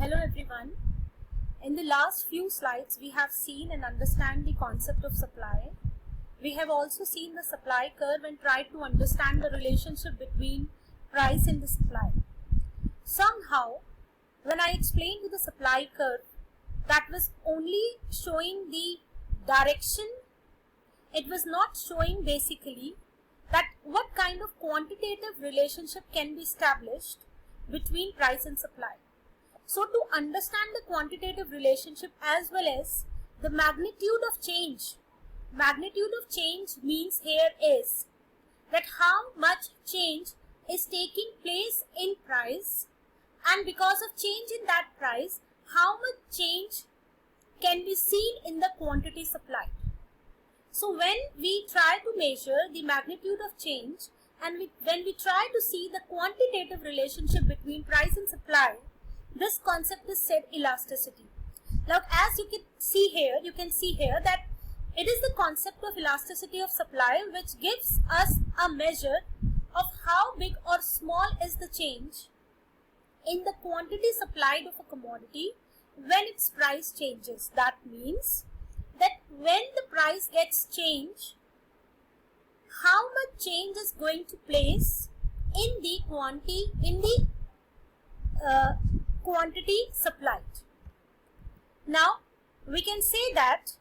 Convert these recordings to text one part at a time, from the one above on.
Hello everyone. In the last few slides, we have seen and understand the concept of supply. We have also seen the supply curve and tried to understand the relationship between price and the supply. Somehow, when I explained you the supply curve, that was only showing the direction. It was not showing basically that what kind of quantitative relationship can be established between price and supply. So to understand the quantitative relationship as well as the magnitude of change means here is that how much change is taking place in price, and because of change in that price, how much change can be seen in the quantity supplied. So when we try to measure the magnitude of change and when we try to see the quantitative relationship between price and supply, this concept is said elasticity. Now as you can see here that it is the concept of elasticity of supply which gives us a measure of how big or small is the change in the quantity supplied of a commodity when its price changes. That means that when the price gets changed, how much change is going to place in the quantity supplied. Now we can say that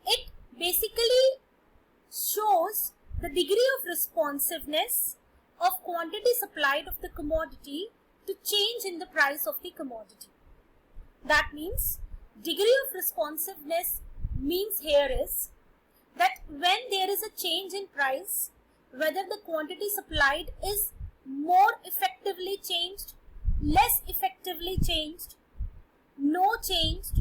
it basically shows the degree of responsiveness of quantity supplied of the commodity to change in the price of the commodity. That means degree of responsiveness means here is that when there is a change in price, whether the quantity supplied is more effectively changed, less effectively changed, no changed.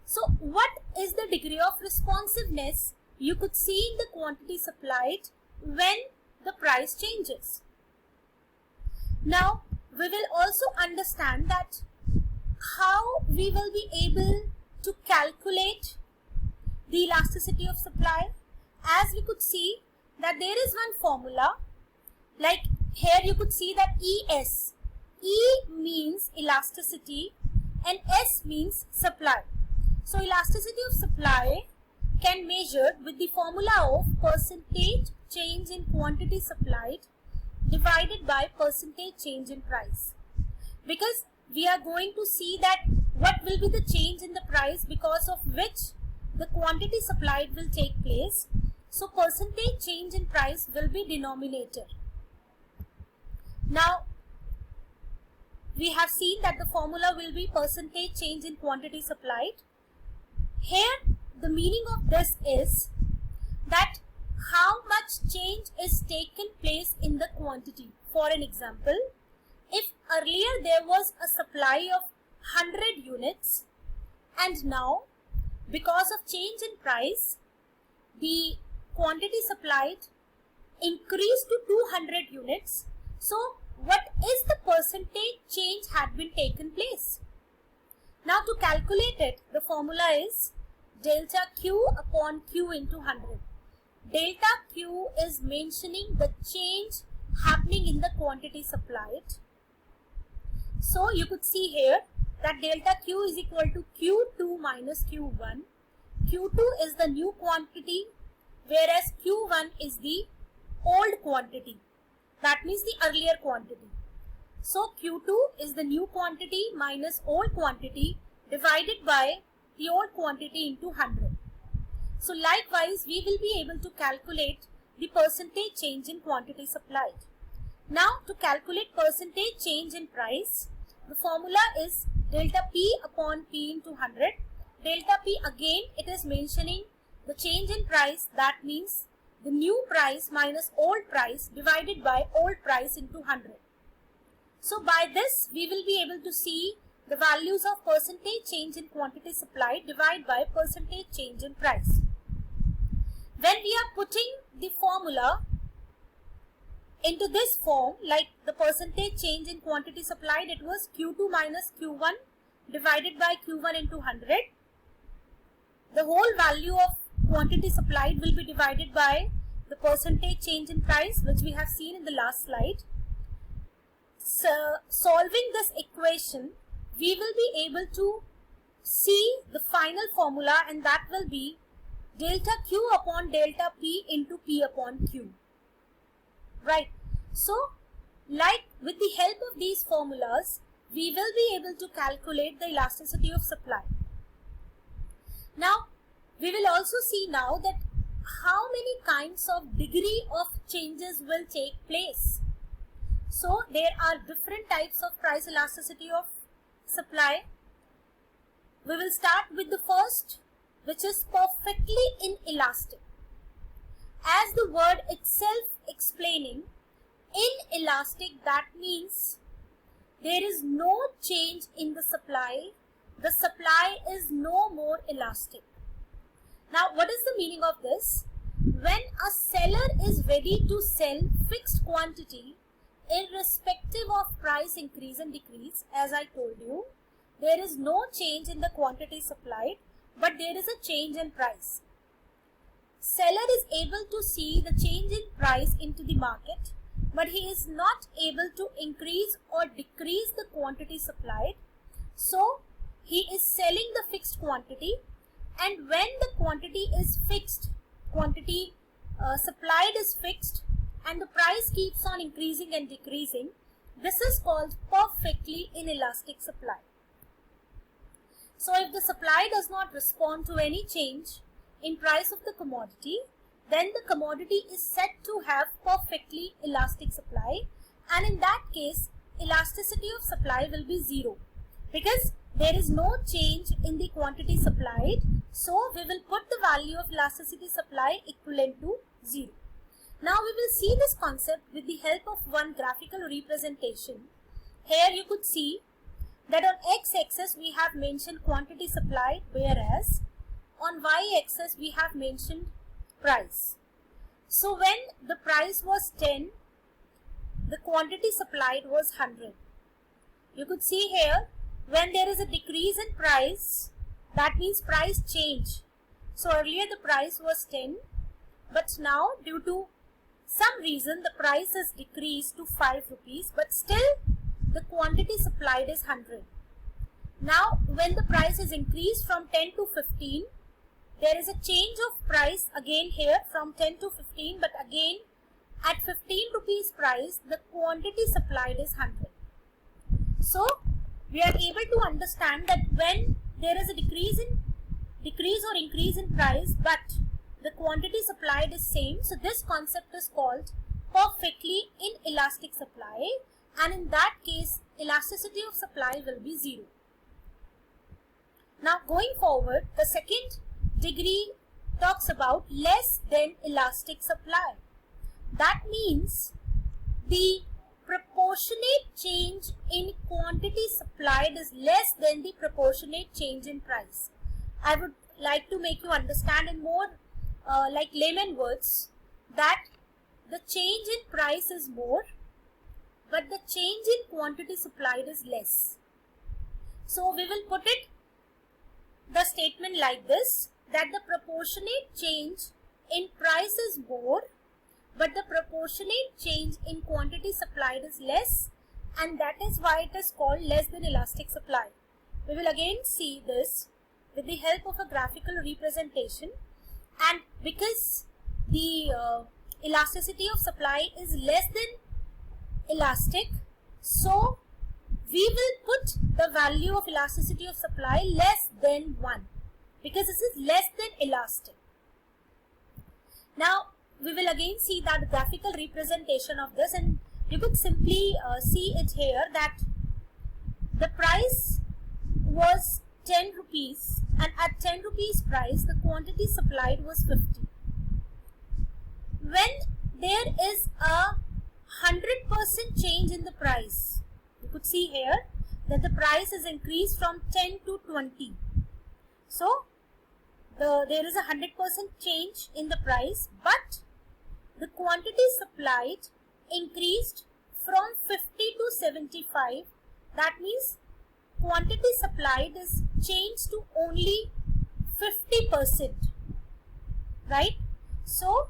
So what is the degree of responsiveness you could see in the quantity supplied when the price changes? Now we will also understand that how we will be able to calculate the elasticity of supply. As we could see that there is one formula, like here you could see that ES. E means elasticity and S means supply. So elasticity of supply can measured with the formula of percentage change in quantity supplied divided by percentage change in price. Because we are going to see that what will be the change in the price because of which the quantity supplied will take place. So percentage change in price will be denominator. Now we have seen that the formula will be percentage change in quantity supplied. Here the meaning of this is that how much change is taken place in the quantity. For an example, if earlier there was a supply of 100 units and now because of change in price the quantity supplied increased to 200 units, so what is the percentage change had been taken place? Now to calculate it, the formula is delta Q upon Q into 100. Delta Q is mentioning the change happening in the quantity supplied. So you could see here that delta Q is equal to Q2 minus Q1. Q2 is the new quantity whereas Q1 is the old quantity. That means the earlier quantity. So Q2 is the new quantity minus old quantity divided by the old quantity into 100. So likewise we will be able to calculate the percentage change in quantity supplied. Now to calculate percentage change in price, the formula is delta P upon P into 100. Delta P again it is mentioning the change in price, that means the new price minus old price divided by old price into 100. So by this we will be able to see the values of percentage change in quantity supplied divided by percentage change in price. When we are putting the formula into this form, like the percentage change in quantity supplied, it was Q2 minus Q1 divided by Q1 into 100. The whole value of quantity supplied will be divided by the percentage change in price, which we have seen in the last slide. solving this equation, we will be able to see the final formula, and that will be delta Q upon delta P into P upon Q. Right. So, like with the help of these formulas, we will be able to calculate the elasticity of supply. Now, we will also see now that how many kinds of degree of changes will take place. So, there are different types of price elasticity of supply. We will start with the first, which is perfectly inelastic. As the word itself explaining, inelastic, that means there is no change in the supply. The supply is no more elastic. Now, what is the meaning of this? When a seller is ready to sell fixed quantity, irrespective of price increase and decrease, as I told you, there is no change in the quantity supplied, but there is a change in price. Seller is able to see the change in price into the market, but he is not able to increase or decrease the quantity supplied. So, he is selling the fixed quantity, and when the quantity is fixed, quantity supplied is fixed, and the price keeps on increasing and decreasing, this is called perfectly inelastic supply. So, if the supply does not respond to any change in price of the commodity, then the commodity is said to have perfectly elastic supply, and in that case, elasticity of supply will be zero, because there is no change in the quantity supplied. So, we will put the value of elasticity supply equivalent to 0. Now, we will see this concept with the help of one graphical representation. Here you could see that on x-axis we have mentioned quantity supplied, whereas on y-axis we have mentioned price. So, when the price was 10, the quantity supplied was 100. You could see here, when there is a decrease in price, that means price change. So, earlier the price was 10, but now due to some reason the price is decreased to 5 rupees, but still the quantity supplied is 100. Now, when the price is increased from 10 to 15, there is a change of price again here from 10 to 15, but again at 15 rupees price, the quantity supplied is 100. So, we are able to understand that when there is a decrease or increase in price, but the quantity supplied is same, so this concept is called perfectly inelastic supply, and in that case, elasticity of supply will be 0. Now, going forward, the second degree talks about less than elastic supply. That means the proportionate change in quantity supplied is less than the proportionate change in price. I would like to make you understand in more like layman words that the change in price is more, but the change in quantity supplied is less. So, we will put it the statement like this, that the proportionate change in price is more, but the proportionate change in quantity supplied is less, and that is why it is called less than elastic supply. We will again see this with the help of a graphical representation, and because the elasticity of supply is less than elastic, so we will put the value of elasticity of supply less than 1, because this is less than elastic. Now, we will again see that graphical representation of this, and you could simply see it here that the price was 10 rupees, and at 10 rupees price, the quantity supplied was 50. When there is a 100% change in the price, you could see here that the price is increased from 10 to 20. So, there is a 100% change in the price, but the quantity supplied increased from 50 to 75. That means quantity supplied is changed to only 50%, right? So,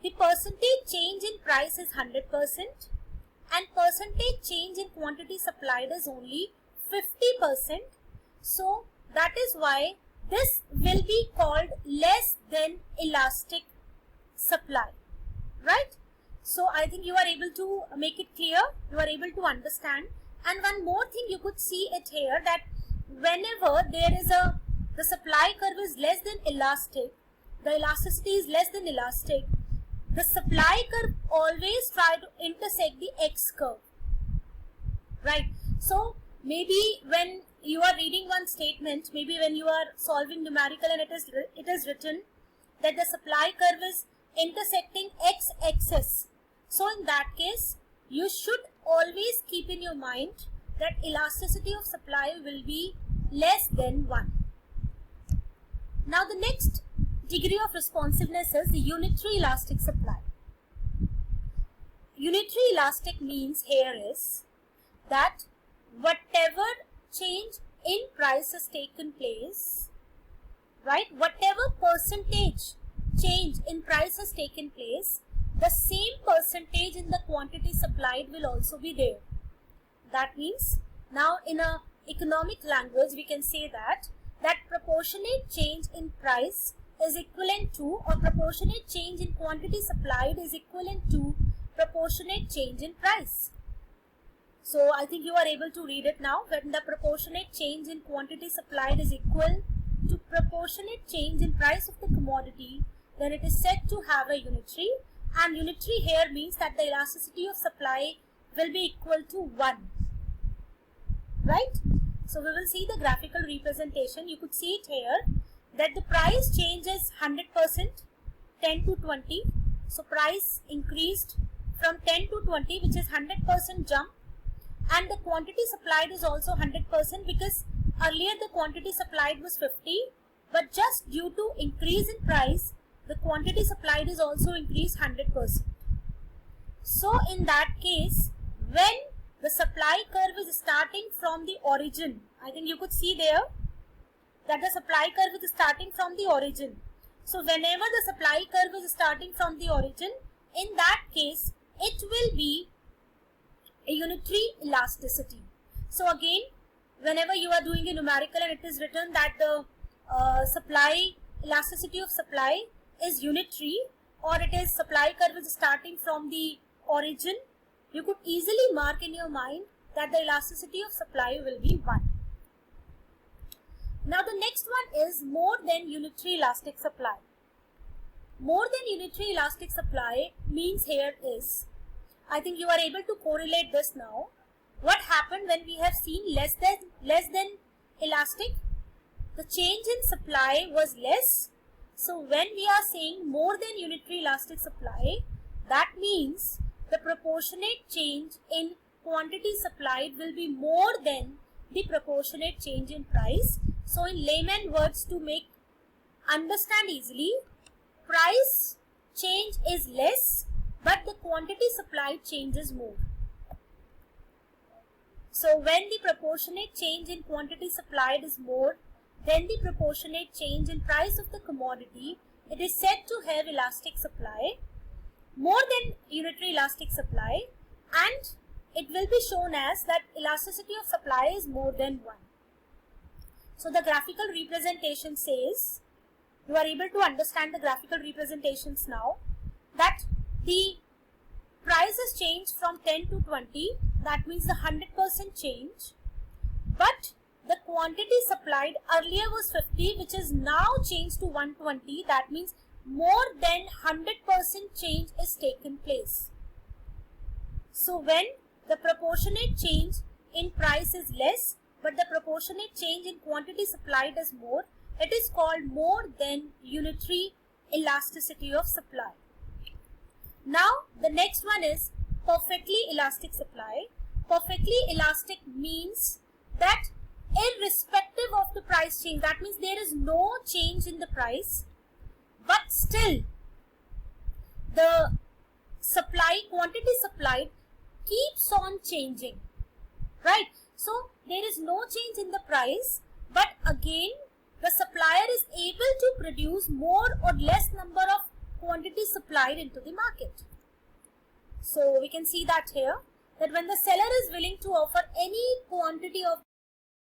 the percentage change in price is 100%, and percentage change in quantity supplied is only 50%. So that is why this will be called less than elastic supply, right? So I think you are able to make it clear, you are able to understand. And one more thing you could see it here, that whenever there is the supply curve is less than elastic, the elasticity is less than elastic, the supply curve always try to intersect the X curve, right? So maybe when you are reading one statement, maybe when you are solving numerical and it is written that the supply curve is intersecting X axis. So in that case, you should always keep in your mind that elasticity of supply will be less than 1. Now the next degree of responsiveness is the unitary elastic supply. Unitary elastic means here is that whatever change in price has taken place, right, whatever percentage change in price has taken place, the same percentage in the quantity supplied will also be there. That means now in a economic language we can say that proportionate change in price is equivalent to, or proportionate change in quantity supplied is equivalent to proportionate change in price. So I think you are able to read it now. When the proportionate change in quantity supplied is equal to proportionate change in price of the commodity, then it is said to have a unitary. And unitary here means that the elasticity of supply will be equal to 1. Right? So we will see the graphical representation. You could see it here that the price change is 100%, 10 to 20. So price increased from 10 to 20, which is 100% jump. And the quantity supplied is also 100% because earlier the quantity supplied was 50, but just due to increase in price, the quantity supplied is also increased 100%. So in that case, when the supply curve is starting from the origin, I think you could see there that the supply curve is starting from the origin. So whenever the supply curve is starting from the origin, in that case, it will be a unitary elasticity. So again, whenever you are doing a numerical and it is written that the elasticity of supply is unitary, or it is supply curve is starting from the origin, you could easily mark in your mind that the elasticity of supply will be 1. Now the next one is more than unitary elastic supply. More than unitary elastic supply means here is, I think you are able to correlate this now. What happened when we have seen less than elastic? The change in supply was less. So when we are saying more than unitary elastic supply, that means the proportionate change in quantity supplied will be more than the proportionate change in price. So in layman words, to make understand easily, price change is less, but the quantity supplied changes more. So when the proportionate change in quantity supplied is more than the proportionate change in price of the commodity, it is said to have elastic supply, more than unitary elastic supply, and it will be shown as that elasticity of supply is more than 1. So the graphical representation says, you are able to understand the graphical representations now, that the price has changed from 10 to 20, that means the 100% change, but the quantity supplied earlier was 50, which is now changed to 120, that means more than 100% change is taken place. So when the proportionate change in price is less, but the proportionate change in quantity supplied is more, it is called more than unitary elasticity of supply. Now the next one is perfectly elastic supply. Perfectly elastic means that irrespective of the price change, that means there is no change in the price, but still the quantity supplied keeps on changing, right? So there is no change in the price, but again the supplier is able to produce more or less number of quantity supplied into the market. So we can see that here, that when the seller is willing to offer any quantity of